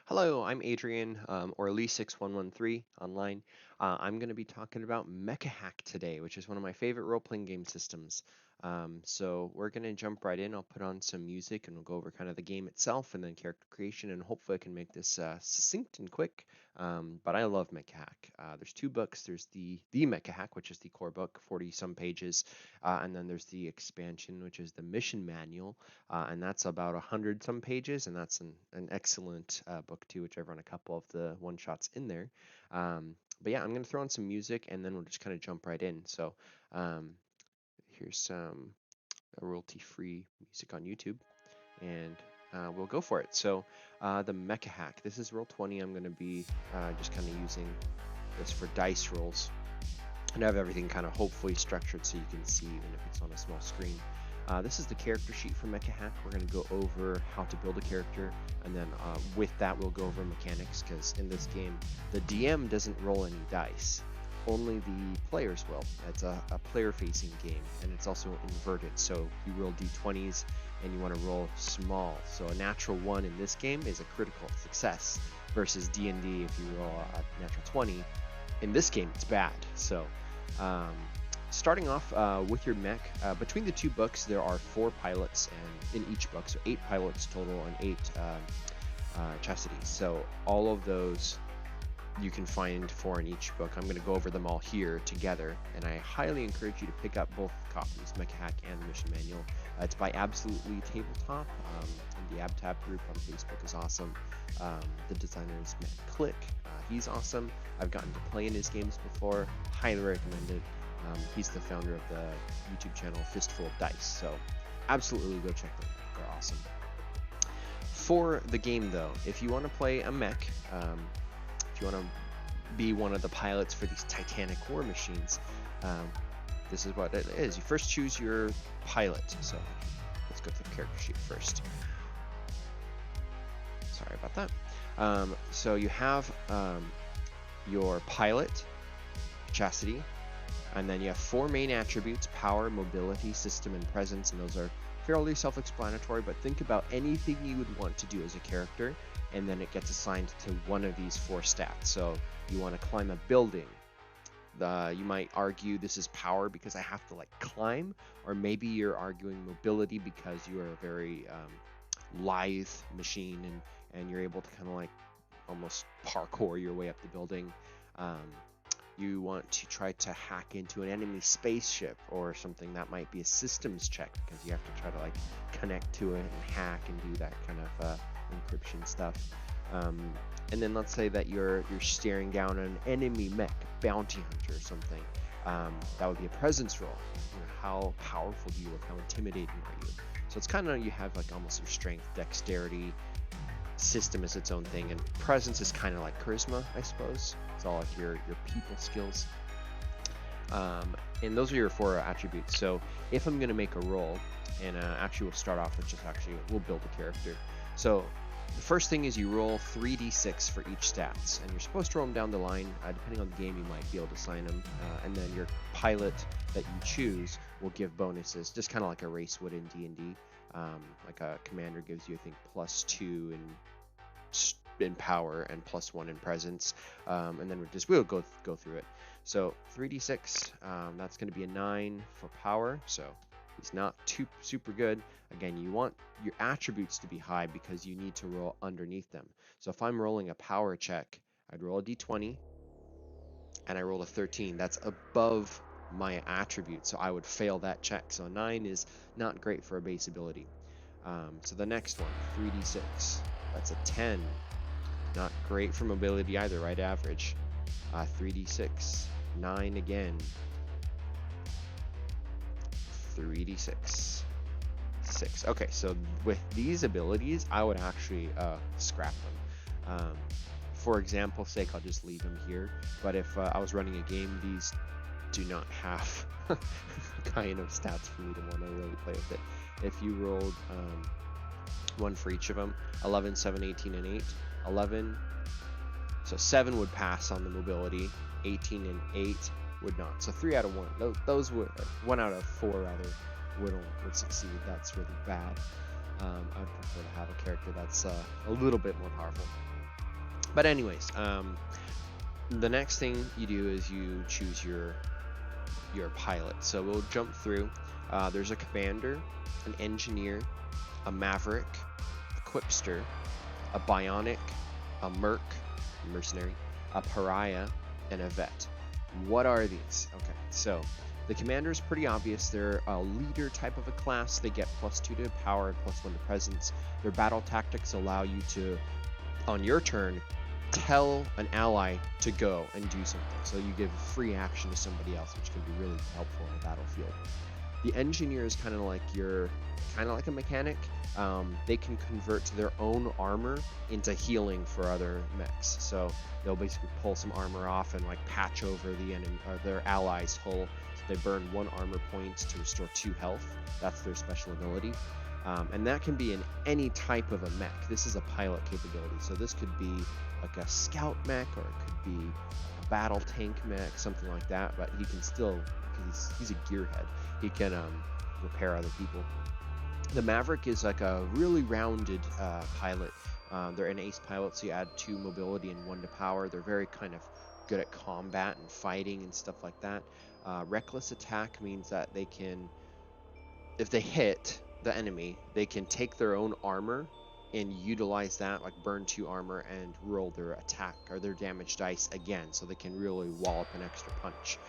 Hello, I'm Adrian, or Lee6113 online. I'm going to be talking about MechaHack today, which is one of my favorite role-playing game systems. So we're going to jump right in. I'll put on some music and we'll go over kind of the game itself and then character creation, and hopefully I can make this succinct and quick. But I love MechaHack. There's two books. There's the MechaHack, which is the core book, 40-some pages, and then there's the expansion, which is the mission manual, and that's about 100-some pages, and that's an excellent book too, which I've run a couple of the one-shots in there. But yeah, I'm going to throw on some music, and then we'll just kind of jump right in. So here's some royalty-free music on YouTube, and we'll go for it. So the MechaHack, this is roll 20. I'm going to be just kind of using this for dice rolls, and I have everything kind of hopefully structured so you can see even if it's on a small screen. This is the character sheet for MechaHack. We're going to go over how to build a character, and then with that we'll go over mechanics, because in this game the DM doesn't roll any dice. Only the players will. It's a player-facing game, and it's also inverted, so you roll d20s and you want to roll small. So a natural 1 in this game is a critical success, versus D&D, if you roll a natural 20, in this game it's bad. So starting off with your mech, between the two books there are 4 pilots, and in each book, so 8 pilots total and 8 chastities. So all of those you can find 4 in each book. I'm going to go over them all here together, and I highly encourage you to pick up both copies, MechaHack and the Mission Manual. It's by Absolutely Tabletop, and the AbTab group on Facebook is awesome. The designer is Matt Click. He's awesome. I've gotten to play in his games before. Highly recommended. He's the founder of the YouTube channel Fistful of Dice, so absolutely go check them out. They're awesome. For the game though, if you want to play a mech, if you want to be one of the pilots for these Titanic war machines, this is what it is. You first choose your pilot. So let's go to the character sheet first. Sorry about that. So you have your pilot, chastity, and then you have 4 main attributes: power, mobility, system, and presence, and those are fairly self-explanatory, but think about anything you would want to do as a character, and then it gets assigned to one of these 4 stats. So you want to climb a building. You might argue this is power because I have to like climb, or maybe you're arguing mobility because you are a very lithe machine, and you're able to kind of like almost parkour your way up the building. You want to try to hack into an enemy spaceship or something. That might be a systems check, because you have to try to like connect to it and hack and do that kind of encryption stuff. And then let's say that you're staring down an enemy mech, bounty hunter or something. That would be a presence roll. You know, how powerful do you look? How intimidating are you? So it's kind of, you have like almost your strength, dexterity. System is its own thing, and presence is kind of like charisma, I suppose. It's all like your people skills. And those are your 4 attributes. So if I'm going to make a roll, and actually we'll start off with we'll build a character. So the first thing is you roll 3d6 for each stats, and you're supposed to roll them down the line. Depending on the game, you might be able to assign them, and then your pilot that you choose will give bonuses, just kind of like a race would in D&D. Like a commander gives you, I think, +2 in power and +1 in presence, and then we'll go through it. So 3d6, that's going to be a 9 for power, so he's not too super good. Again, you want your attributes to be high because you need to roll underneath them. So if I'm rolling a power check, I'd roll a d20, and I roll a 13. That's above my attribute, so I would fail that check. So 9 is not great for a base ability. So the next one, 3d6, that's a 10. Not great for mobility either, right? Average. 3d6, 9 again. 3d6, 6. Okay, so with these abilities, I would actually scrap them. For example's sake, I'll just leave them here. But if I was running a game, these do not have kind of stats for me to want to really play with it. If you rolled 1 for each of them, 11, 7, 18, and 8. 11, so 7 would pass on the mobility, 18 and 8 would not. So 3 out of 1. Those would, 1 out of 4 rather, would succeed. That's really bad. I'd prefer to have a character that's a little bit more powerful. But anyways, the next thing you do is you choose your pilot. So we'll jump through. There's a commander, an engineer, a maverick, a quipster, a bionic, a merc, a mercenary, a pariah, and a vet. What are these? Okay, so the commander is pretty obvious. They're a leader type of a class. They get +2 to power and +1 to presence. Their battle tactics allow you to, on your turn, tell an ally to go and do something. So you give free action to somebody else, which can be really helpful in the battlefield. The engineer is kind of like a mechanic. They can convert their own armor into healing for other mechs. So they'll basically pull some armor off and like patch over the enemy or their ally's hull. So they burn 1 armor point to restore 2 health. That's their special ability. And that can be in any type of a mech. This is a pilot capability. So this could be like a scout mech, or it could be a battle tank mech, something like that. But he can still, because he's a gearhead, he can repair other people. The Maverick is like a really rounded pilot. They're an ace pilot, so you add 2 mobility and 1 to power. They're very kind of good at combat and fighting and stuff like that. Reckless attack means that they can, if they hit the enemy, they can take their own armor and utilize that, like burn 2 armor and roll their attack or their damage dice again, so they can really wallop an extra punch.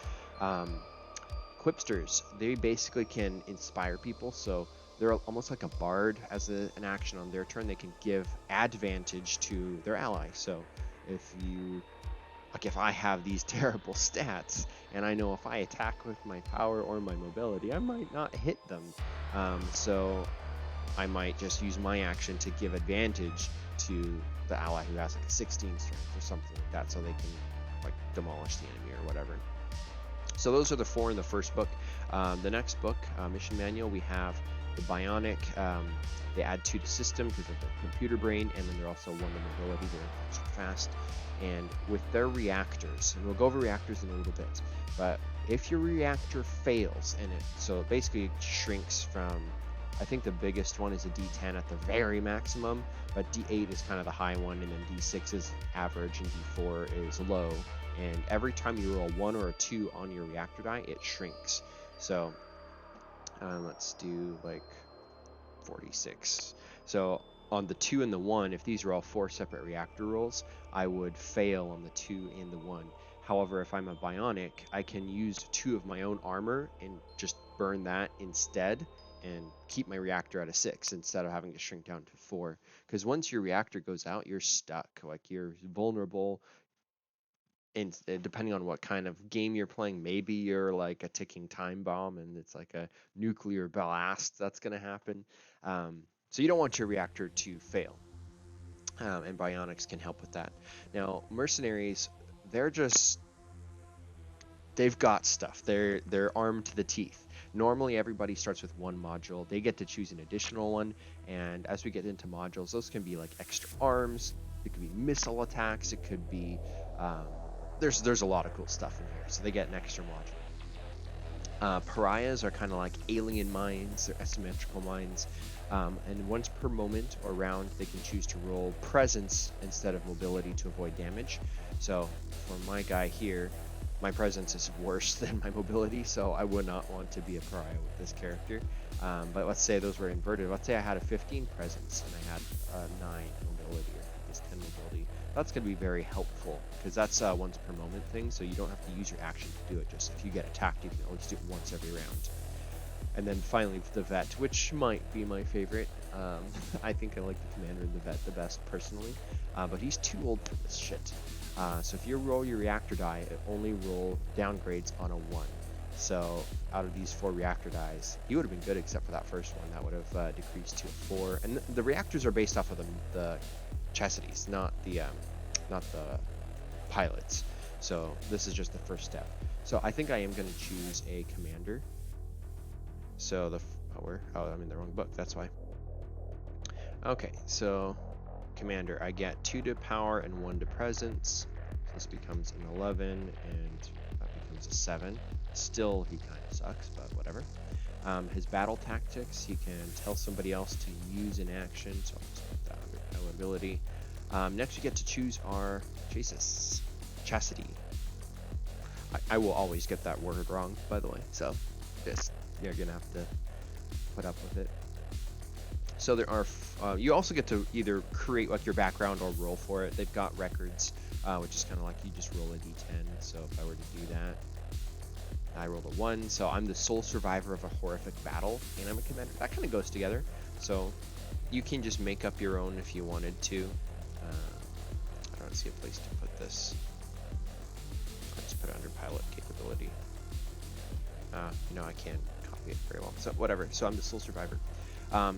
Quipsters, they basically can inspire people, so they're almost like a bard. As an action on their turn, they can give advantage to their ally. So if I have these terrible stats, and I know if I attack with my power or my mobility, I might not hit them. So I might just use my action to give advantage to the ally who has like a 16 strength or something like that, so they can like demolish the enemy or whatever. So those are the 4 in the first book. The next book, Mission Manual, we have the Bionic. They add 2 to system because of the computer brain, and then they're also 1 to mobility. They're extra fast. And with their reactors, and we'll go over reactors in a little bit, but if your reactor fails, so it basically shrinks from, I think the biggest one is a D10 at the very maximum, but D8 is kind of the high one, and then D6 is average, and D4 is low. And every time you roll 1 or a 2 on your reactor die, it shrinks. So let's do like 46. So on the 2 and the 1, if these are all 4 separate reactor rolls, I would fail on the 2 and the 1. However, if I'm a bionic, I can use 2 of my own armor and just burn that instead and keep my reactor at a 6 instead of having to shrink down to 4. Because once your reactor goes out, you're stuck. Like, you're vulnerable. And depending on what kind of game you're playing, maybe you're like a ticking time bomb and it's like a nuclear blast that's going to happen. So you don't want your reactor to fail. And bionics can help with that. Now, mercenaries, they've got stuff. They're armed to the teeth. Normally, everybody starts with 1 module. They get to choose an additional one, and as we get into modules, those can be like extra arms. It could be missile attacks. It could be there's a lot of cool stuff in here, so they get an extra module. Pariahs are kind of like alien mines. They're asymmetrical mines. And once per moment or round, they can choose to roll presence instead of mobility to avoid damage. So for my guy here, my presence is worse than my mobility, so I would not want to be a pariah with this character. But let's say those were inverted. Let's say I had a 15 presence and I had a 9 mobility or this 10 mobility. That's going to be very helpful because that's a once per moment thing, so you don't have to use your action to do it. Just if you get attacked, you can always do it once every round. And then finally the vet, which might be my favorite. I think I like the commander and the vet the best personally, but he's too old for this shit. So if you roll your reactor die, it only roll downgrades on a 1. So out of these 4 reactor dies, he would have been good except for that first one. That would have decreased to a 4. And the reactors are based off of the chassities, not the pilots. So this is just the first step. So I think I am going to choose a commander. So I'm in the wrong book, that's why. Okay, so commander, I get 2 to power and 1 to presence. So this becomes an 11 and that becomes a 7. Still, he kind of sucks, but whatever. His battle tactics, he can tell somebody else to use an action, so I'll just put that under ability. Next, we get to choose our chastity. I will always get that word wrong, by the way, so just you're gonna have to put up with it. So there are, you also get to either create like your background or roll for it. They've got records, which is kind of like you just roll a d10. So if I were to do that, I rolled a 1, so I'm the sole survivor of a horrific battle, and I'm a commander. That kind of goes together. So you can just make up your own if you wanted to. I don't see a place to put this. Let's put it under pilot capability. I can't copy it very well. So whatever. So I'm the sole survivor.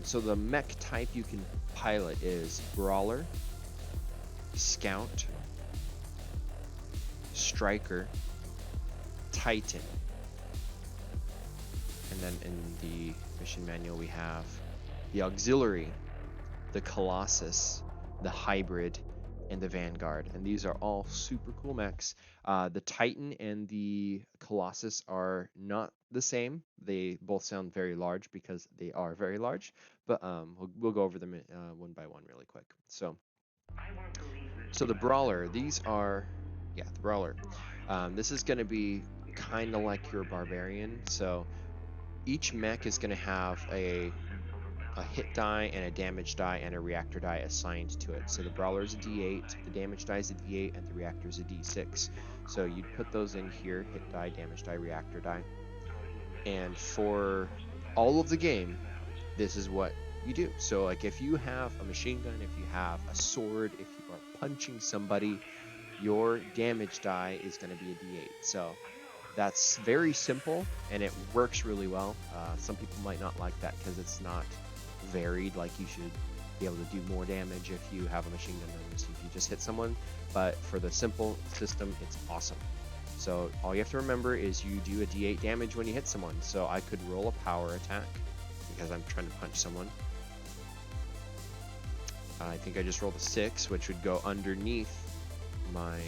So the mech type you can pilot is Brawler, Scout, Striker, Titan. And then in the mission manual we have the Auxiliary, the Colossus, the Hybrid, and the Vanguard. And these are all super cool mechs. The Titan and the Colossus are not the same. They both sound very large because they are very large. But we'll go over them one by one really quick. So the Brawler, these are, the Brawler. This is going to be kind of like your Barbarian. So each mech is going to have a hit die and a damage die and a reactor die assigned to it. So the Brawler is a D8, the damage die is a D8, and the reactor is a D6. So you'd put those in here, hit die, damage die, reactor die. And for all of the game, this is what you do. So like if you have a machine gun, if you have a sword, if you are punching somebody, your damage die is going to be a D8. So that's very simple and it works really well. Some people might not like that because it's not varied. Like you should be able to do more damage if you have a machine gun than if you just hit someone. But for the simple system, it's awesome. So all you have to remember is you do a D8 damage when you hit someone. So I could roll a power attack because I'm trying to punch someone. I think I just rolled a 6, which would go underneath my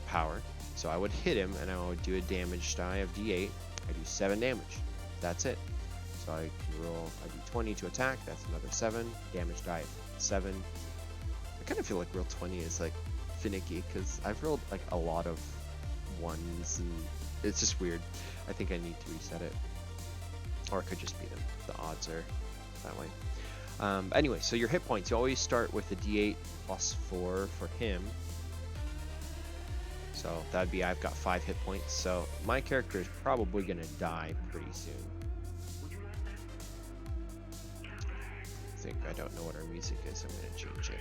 power. So I would hit him and I would do a damage die of D8. I do 7 damage. That's it. So I can roll a D20 to attack. That's another 7. Damage die of 7. I kind of feel like roll 20 is like finicky because I've rolled like a lot of 1s and it's just weird. I think I need to reset it. Or it could just be the odds are that way. Anyway, so your hit points, you always start with a D8 plus 4 for him. So that'd be, I've got 5 hit points, so my character is probably going to die pretty soon. I don't know what our music is, I'm going to change it.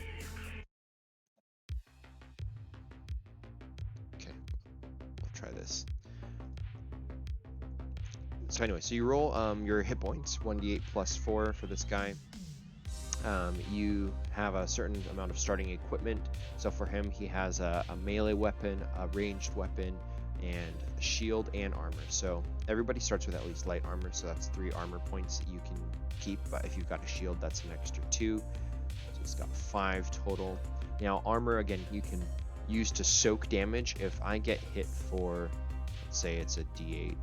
Okay, I'll try this. So anyway, so you roll your hit points, 1d8 plus 4 for this guy. You have a certain amount of starting equipment. So for him, he has a melee weapon, a ranged weapon, and a shield and armor. So everybody starts with at least light armor, so that's 3 armor points that you can keep. But if you've got a shield, that's an extra 2. So it's got 5 total. Now armor, again, you can use to soak damage. If I get hit for, let's say it's a D8.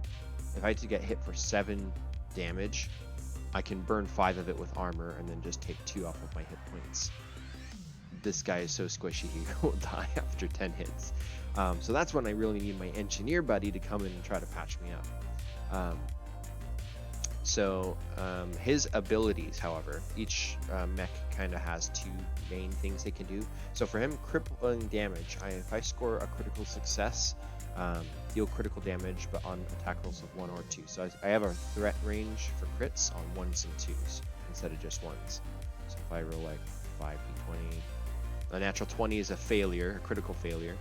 If I had to get hit for 7 damage, I can burn 5 of it with armor and then just take 2 off of my hit points. This guy is so squishy he will die after 10 hits. So that's when I really need my engineer buddy to come in and try to patch me up. His abilities, however, each mech kind of has 2 main things they can do. So for him, crippling damage, if I score a critical success, deal critical damage, but on attack rolls of 1 or 2. So I have a threat range for crits on 1s and 2s instead of just 1s. So if I roll like 5d20, a natural 20 is a failure, a critical failure.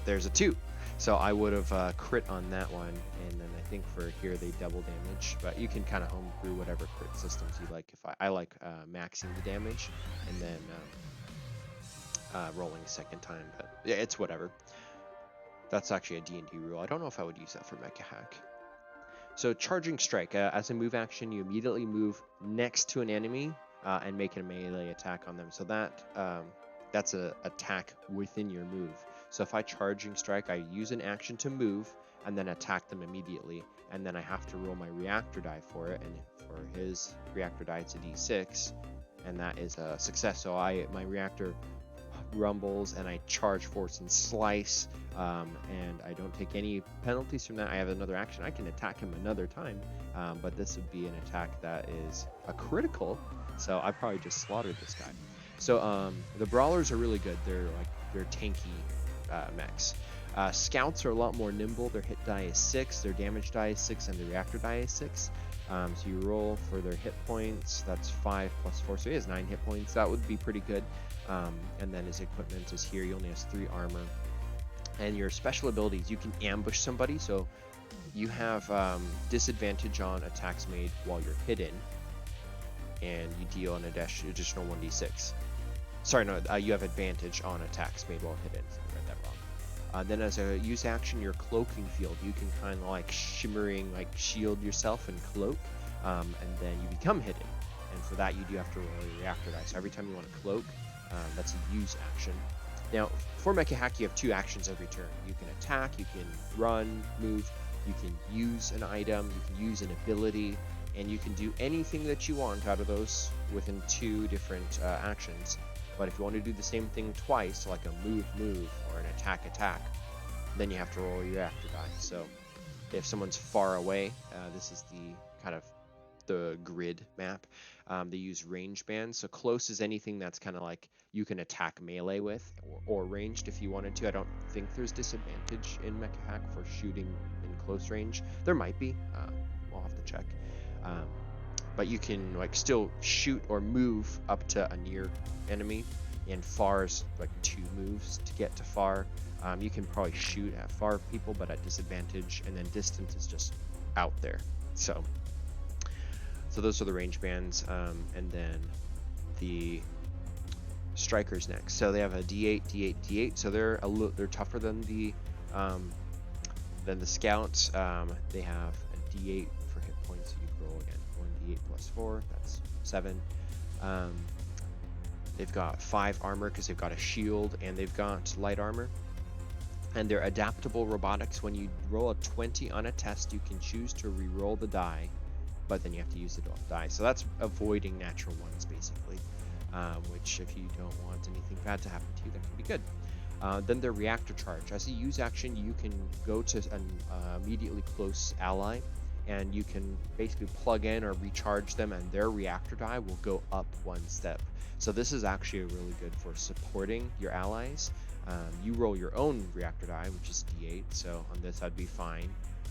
There's a 2. So I would have crit on that one, and then I think for here they double damage, but you can kind of home through whatever crit systems you like. If I like maxing the damage and then rolling a second time, but yeah, it's whatever. That's actually a D&D rule. I don't know if I would use that for MechaHack. So charging strike, as a move action, you immediately move next to an enemy and make a melee attack on them. So that's an attack within your move. So if I charging strike, I use an action to move and then attack them immediately, and then I have to roll my reactor die for it. And for his reactor die, it's a D6, and that is a success. So my reactor rumbles and I charge, force, and slice, and I don't take any penalties from that. I have another action. I can attack him another time, but this would be an attack that is a critical, so I probably just slaughtered this guy. So the brawlers are really good. They're tanky mechs. Scouts are a lot more nimble. Their hit die is 6, their damage die is 6, and the reactor die is 6. So you roll for their hit points. That's 5 plus 4, so he has 9 hit points. That would be pretty good. And then his equipment is here. He only has 3 armor. And your special abilities, you can ambush somebody. So you have disadvantage on attacks made while you're hidden, and you deal an additional 1d6. Sorry, no, you have advantage on attacks made while hidden. I read that wrong. Then as a use action, your cloaking field, you can kind of like shimmering, like shield yourself and cloak, and then you become hidden. And for that, you do have to roll your reactor die. So every time you want to cloak, that's a use action. Now, for MechaHack, you have 2 actions every turn. You can attack, you can run, move, you can use an item, you can use an ability, and you can do anything that you want out of those within 2 different actions. But if you want to do the same thing twice, so like a move or an attack, then you have to roll your reactor die. So if someone's far away, this is the kind of the grid map. They use range bands, so close is anything that's kind of like you can attack melee with, or ranged if you wanted to. I don't think there's disadvantage in MechaHack for shooting in close range. There might be. We'll have to check. But you can like still shoot or move up to a near enemy, and far is like 2 moves to get to far. You can probably shoot at far people, but at disadvantage, and then distance is just out there. So those are the range bands, and then the strikers next. So they have a D8, D8, D8. So they're tougher than the scouts. They have a D8 for hit points. So you roll again. 1d8 plus 4. That's 7. They've got 5 armor because they've got a shield, and they've got light armor. And they're adaptable robotics. When you roll a 20 on a test, you can choose to re-roll the die, but then you have to use the die. So that's avoiding natural ones, basically, which if you don't want anything bad to happen to you, that can be good. Then their reactor charge. As a use action, you can go to an immediately close ally, and you can basically plug in or recharge them, and their reactor die will go up 1 step. So this is actually really good for supporting your allies. You roll your own reactor die, which is D8, so on this I'd be fine.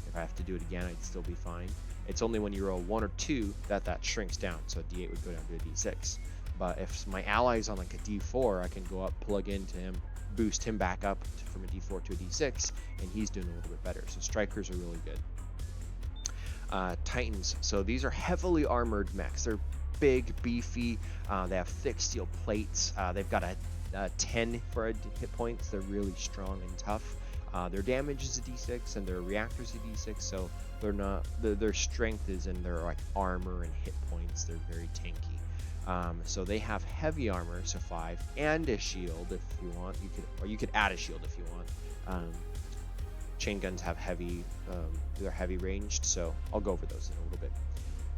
If I have to do it again, I'd still be fine. It's only when you roll 1 or 2 that shrinks down, so a D8 would go down to a D6. But if my ally's on like a D4, I can go up, plug into him, boost him back up from a D4 to a D6, and he's doing a little bit better. So strikers are really good. Titans, so these are heavily armored mechs. They're big, beefy, they have thick steel plates, they've got a 10 for hit points. They're really strong and tough. Their damage is a D6 and their reactor is a D6, so they're not, their strength is in their like armor and hit points. They're very tanky. So they have heavy armor, so 5, and a shield if you want. You could add a shield if you want. Chain guns have heavy, they're heavy ranged, so I'll go over those in a little bit.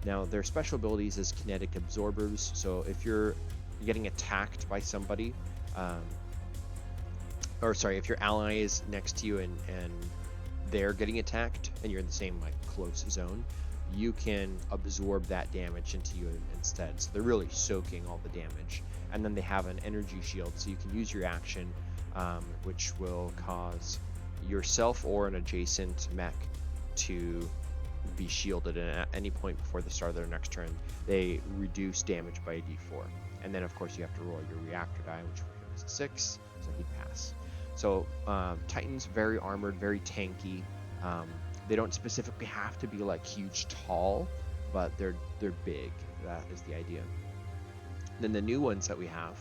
Now their special abilities is kinetic absorbers. So if you're getting attacked by somebody, if your ally is next to you and they're getting attacked and you're in the same like close zone, you can absorb that damage into you instead. So they're really soaking all the damage. And then they have an energy shield, so you can use your action, which will cause yourself or an adjacent mech to be shielded, and at any point before the start of their next turn, they reduce damage by a d4. And then of course you have to roll your reactor die, which for him is a 6, so he'd pass. So Titans, very armored, very tanky. They don't specifically have to be like huge tall, but they're big. That is the idea. Then the new ones that we have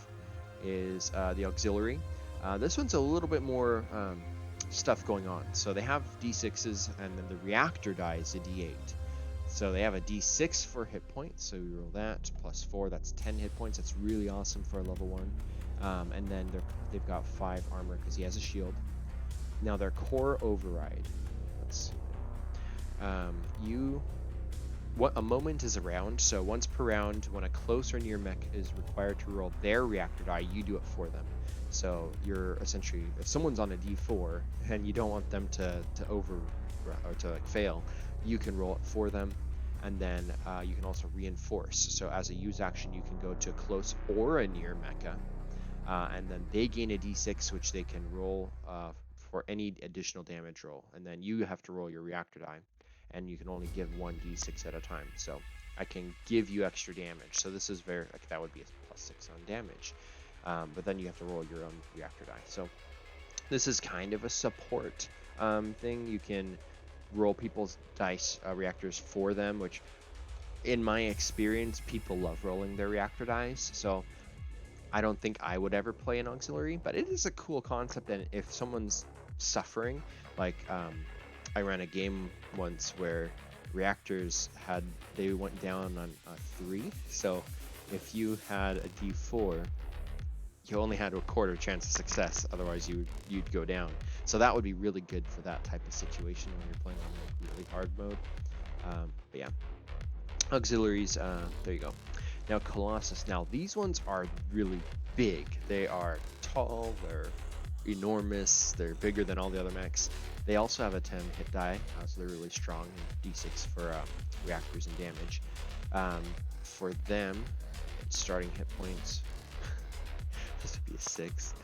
is the auxiliary. This one's a little bit more stuff going on. So they have d6s, and then the reactor die is a d8. So they have a d6 for hit points, so we roll that, plus 4, that's 10 hit points. That's really awesome for a level 1. And then they've got 5 armor because he has a shield. Now their core override, let's see. You what a moment is a round. So once per round, when a close or near mech is required to roll their reactor die, you do it for them. So you're essentially, if someone's on a D4 and you don't want them to over or to like fail, you can roll it for them. And then you can also reinforce. So as a use action, you can go to close or a near mecha, and then they gain a d6, which they can roll for any additional damage roll. And then you have to roll your reactor die, and you can only give one d6 at a time. So I can give you extra damage. So this is very, like, that would be a +6 on damage. But then you have to roll your own reactor die. So this is kind of a support thing. You can roll people's dice reactors for them, which in my experience, people love rolling their reactor dice. So I don't think I would ever play an auxiliary, but it is a cool concept. And if someone's suffering, like I ran a game once where reactors they went down on a 3. So if you had a d4, you only had a quarter chance of success. Otherwise, you'd go down. So that would be really good for that type of situation when you're playing on like really hard mode. But yeah, auxiliaries. There you go. Now Colossus. Now these ones are really big. They are tall. They're enormous. They're bigger than all the other mechs. They also have a 10 hit die, so they're really strong. And d6 for reactors and damage. For them, starting hit points. This would be a 6.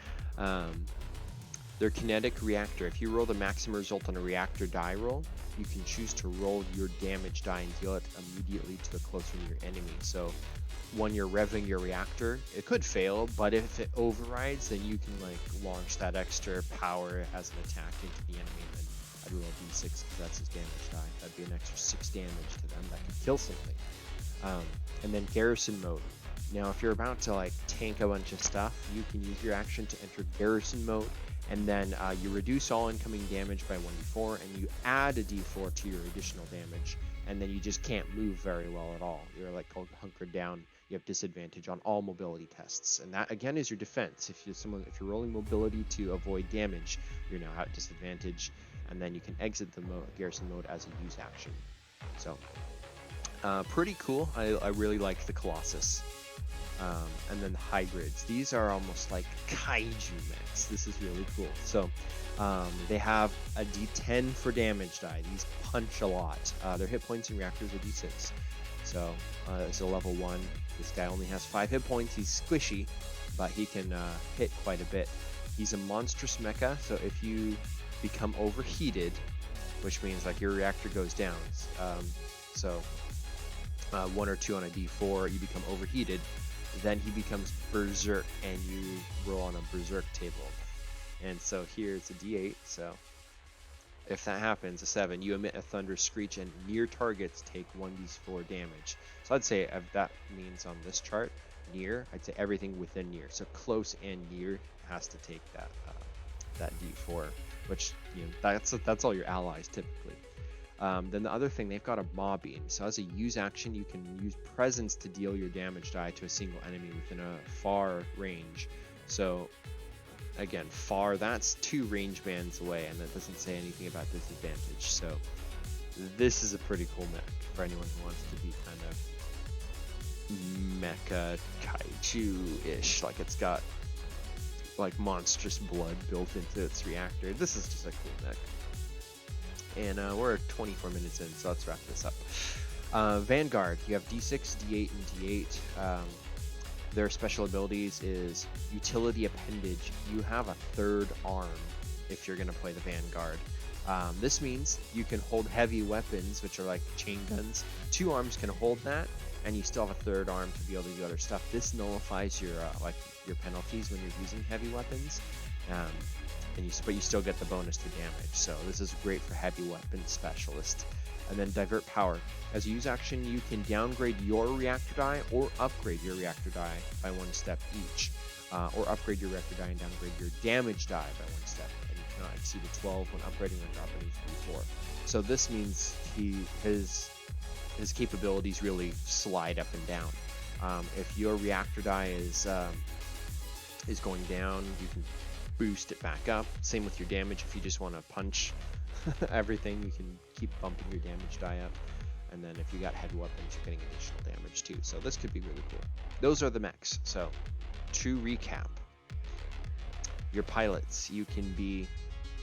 Their kinetic reactor. If you roll the maximum result on a reactor die roll, you can choose to roll your damage die and deal it immediately to the closer near enemy. So when you're revving your reactor, it could fail, but if it overrides, then you can like launch that extra power as an attack into the enemy. And then I'd roll d6 because that's his damage die. That'd be an extra 6 damage to them. That could kill something. And then garrison mode. Now, if you're about to like tank a bunch of stuff, you can use your action to enter garrison mode, and then you reduce all incoming damage by 1d4, and you add a d4 to your additional damage, and then you just can't move very well at all. You're like hunkered down. You have disadvantage on all mobility tests, and that again is your defense. If you're rolling mobility to avoid damage, you're now at disadvantage, and then you can exit the garrison mode as a use action. So pretty cool. I really like the Colossus. And then the hybrids. These are almost like kaiju mechs. This is really cool. So they have a d10 for damage die. These punch a lot. Their hit points and reactors are d6. So it's a level 1. This guy only has 5 hit points. He's squishy, but he can hit quite a bit. He's a monstrous mecha, so if you become overheated, which means like your reactor goes down, 1 or 2 on a d4, you become overheated, then he becomes berserk, and you roll on a berserk table. And so here it's a d8, so if that happens, a 7, you emit a thunderous screech, and near targets take 1d4 damage. So I'd say if that means on this chart, near, I'd say everything within near. So close and near has to take that d4, which, you know, that's all your allies typically. Then the other thing, they've got a mobbing. So as a use action, you can use presence to deal your damage die to a single enemy within a far range. So again, far, that's 2 range bands away, and that doesn't say anything about disadvantage. So this is a pretty cool mech for anyone who wants to be kind of mecha kaiju-ish. Like it's got like monstrous blood built into its reactor. This is just a cool mech. And we're 24 minutes in, so let's wrap this up. Vanguard, you have d6, d8, and d8. Their special abilities is utility appendage. You have a 3rd arm if you're going to play the Vanguard. This means you can hold heavy weapons, which are like chain guns. 2 arms can hold that, and you still have a 3rd arm to be able to do other stuff. This nullifies your penalties when you're using heavy weapons. But you still get the bonus to damage. So this is great for heavy weapons specialists. And then divert power. As a use action, you can downgrade your reactor die or upgrade your reactor die by 1 step each. Or upgrade your reactor die and downgrade your damage die by 1 step. And you cannot exceed a 12 when upgrading or dropping from 4. So this means his capabilities really slide up and down. If your reactor die is going down, you can boost it back up. Same with your damage. If you just want to punch everything, you can keep bumping your damage die And then if you got heavy weapons, you're getting additional damage too. So this could be really cool. Those are the mechs. So to recap, your pilots, you can be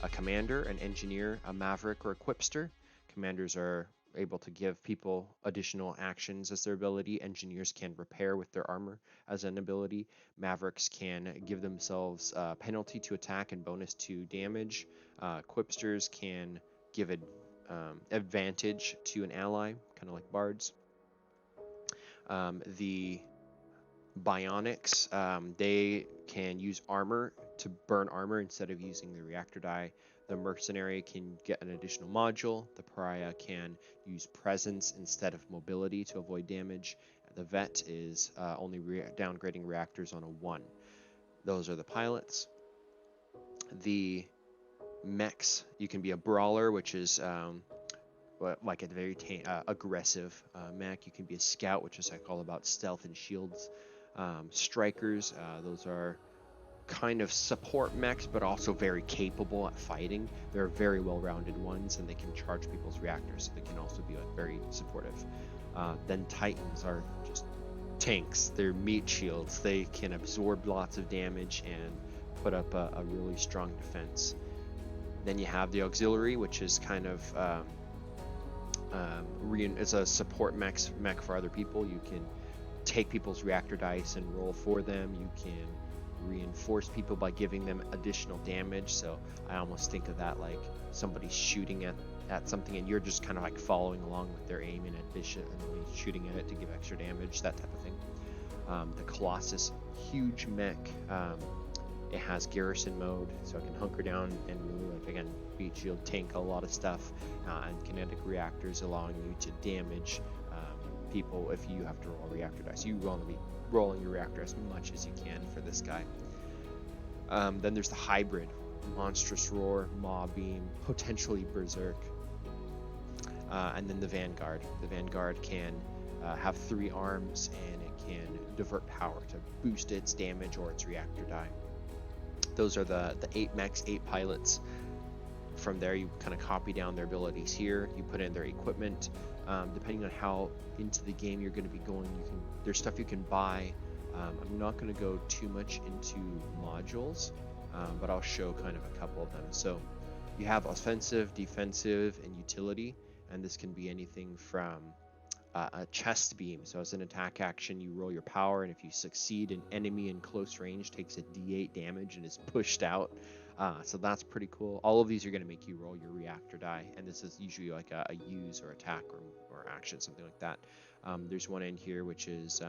a commander, an engineer, a maverick, or a quipster. Commanders are able to give people additional actions as their ability. Engineers can repair with their armor as an ability. Mavericks can give themselves a penalty to attack and bonus to damage. Quipsters can give advantage to an ally, kind of like bards. The bionics, they can use armor to burn armor instead of using the reactor die. The mercenary can get an additional module. The pariah can use presence instead of mobility to avoid damage. The vet is only downgrading reactors on a 1. Those are the pilots. The mechs, you can be a brawler, which is like a very aggressive mech. You can be a scout, which is like all about stealth and shields. Strikers, those are kind of support mechs, but also very capable at fighting. They're very well-rounded ones, and they can charge people's reactors, so they can also be like very supportive. Then Titans are just tanks. They're meat shields. They can absorb lots of damage and put up a really strong defense. Then you have the auxiliary, which is kind of it's a support mech for other people. You can take people's reactor dice and roll for them. You can reinforce people by giving them additional damage. So I almost think of that like somebody's shooting at something and you're just kind of like following along with their aim in addition and shooting at it to give extra damage, that type of thing. The Colossus, huge mech. It has garrison mode, so it can hunker down and really, like, again, beat shield, tank a lot of stuff, and kinetic reactors allowing you to damage people if you have to roll reactor dice. You want to be rolling your reactor as much as you can for this guy. Then there's the hybrid, monstrous roar, maw beam, potentially berserk, and then the vanguard. The vanguard can have 3 arms, and it can divert power to boost its damage or its reactor die. Those are the 8 mechs, 8 pilots. From there, you kind of copy down their abilities here. You put in their equipment. Depending on how into the game you're going to be going, there's stuff you can buy. I'm not going to go too much into modules, but I'll show kind of a couple of them. So you have offensive, defensive, and utility, and this can be anything from a chest beam. So as an attack action, you roll your power, and if you succeed, an enemy in close range takes a d8 damage and is pushed out. So that's pretty cool. All of these are going to make you roll your reactor die, and this is usually like a use or attack or action, something like that. There's one in here which is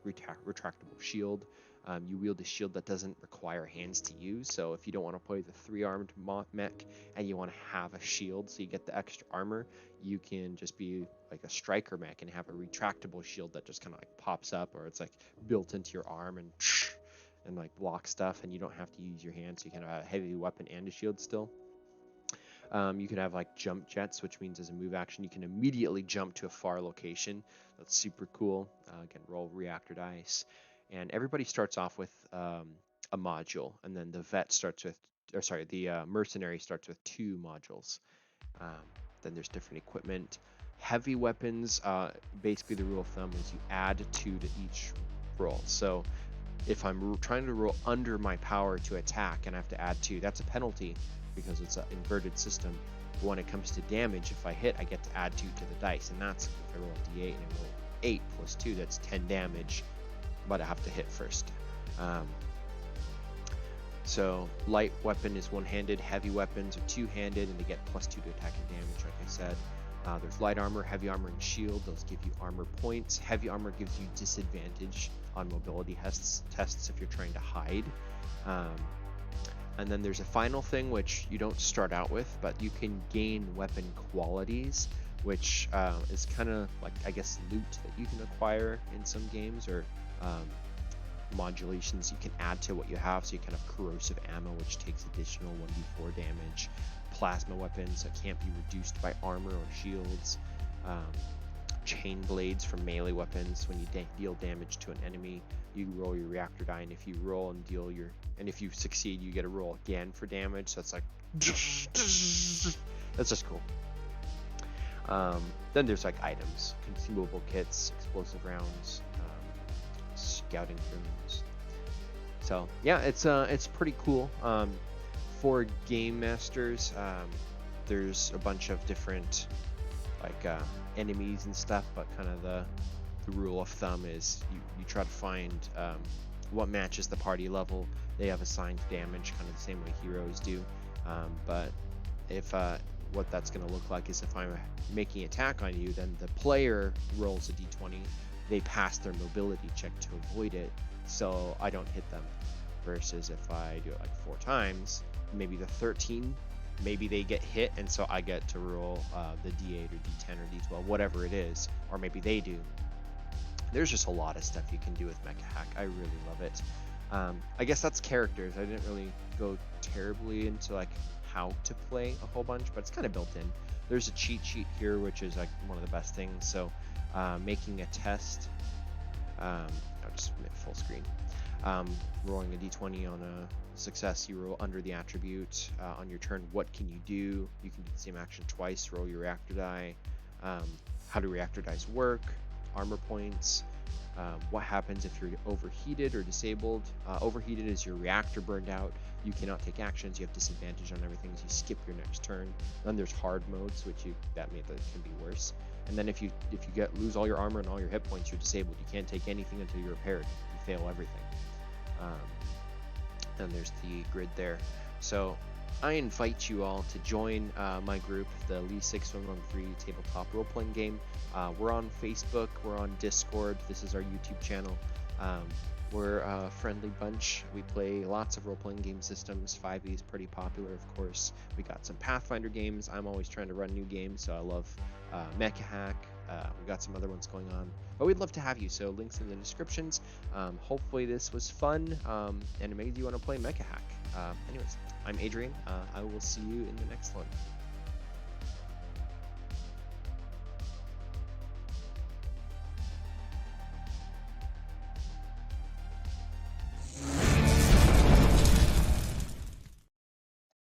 retractable shield. You wield a shield that doesn't require hands to use, so if you don't want to play the 3-armed mech and you want to have a shield so you get the extra armor, you can just be like a striker mech and have a retractable shield that just kind of like pops up, or it's like built into your arm and like block stuff, and you don't have to use your hands, so you can have a heavy weapon and a shield still. You can have like jump jets, which means as a move action you can immediately jump to a far location. That's super cool. Again, roll reactor dice, and everybody starts off with a module, and then the vet starts with, the mercenary starts with 2 modules. Then there's different equipment. Heavy weapons, basically the rule of thumb is you add 2 to each roll. So if I'm trying to roll under my power to attack and I have to add 2, that's a penalty because it's an inverted system. But when it comes to damage, if I hit, I get to add 2 to the dice, and that's if I roll a d8 and I roll 8 plus 2, that's 10 damage, but I have to hit first. So light weapon is one-handed, heavy weapons are two-handed, and they get +2 to attack and damage, like I said. There's light armor, heavy armor, and shield. Those give you armor points. Heavy armor gives you disadvantage on mobility tests if you're trying to hide. And then there's a final thing which you don't start out with, but you can gain weapon qualities, which is kind of like, I guess, loot that you can acquire in some games, or modulations you can add to what you have. So you can have corrosive ammo, which takes additional 1d4 damage. Plasma weapons that can't be reduced by armor or shields. Chain blades from melee weapons. When you deal damage to an enemy, you roll your reactor die, and if you roll and deal your, and if you succeed, you get to roll again for damage. So it's like that's just cool. Then there's like items, consumable kits, explosive rounds, scouting rooms. So yeah, it's pretty cool. For game masters, there's a bunch of different like enemies and stuff, but kind of the rule of thumb is you try to find what matches the party level. They have assigned damage, kind of the same way heroes do. But if what that's going to look like is if I'm making attack on you, then the player rolls a d20. They pass their mobility check to avoid it, so I don't hit them. Versus if I do it like 4 times, maybe the 13, maybe they get hit, and so I get to roll the d8 or d10 or d12, whatever it is, or maybe they do. There's just a lot of stuff you can do with MechaHack. I really love it. I guess that's characters. I didn't really go terribly into like how to play a whole bunch, but it's kind of built in. There's a cheat sheet here, which is like one of the best things. So making a test, I'll just make full screen. Rolling a d20 on a success, you roll under the attribute. On your turn, what can you do? You can do the same action twice. Roll your reactor die. How do reactor dies work? Armor points. What happens if you're overheated or disabled? Overheated is your reactor burned out. You cannot take actions. You have disadvantage on everything, so you skip your next turn. Then there's hard modes, which that can be worse. And then if you lose all your armor and all your hit points, you're disabled. You can't take anything until you're repaired. You fail everything. Then there's the grid there. So I invite you all to join my group, the Lee 6113 Tabletop Role-Playing Game. We're on Facebook, we're on Discord, this is our YouTube channel. We're a friendly bunch. We play lots of role-playing game systems. 5e is pretty popular, of course. We got some Pathfinder games. I'm always trying to run new games, so I love MechaHack. We got some other ones going on, but we'd love to have you, so links in the descriptions. Hopefully this was fun, and it made you want to play MechaHack. Anyways, I'm Adrian. I will see you in the next one.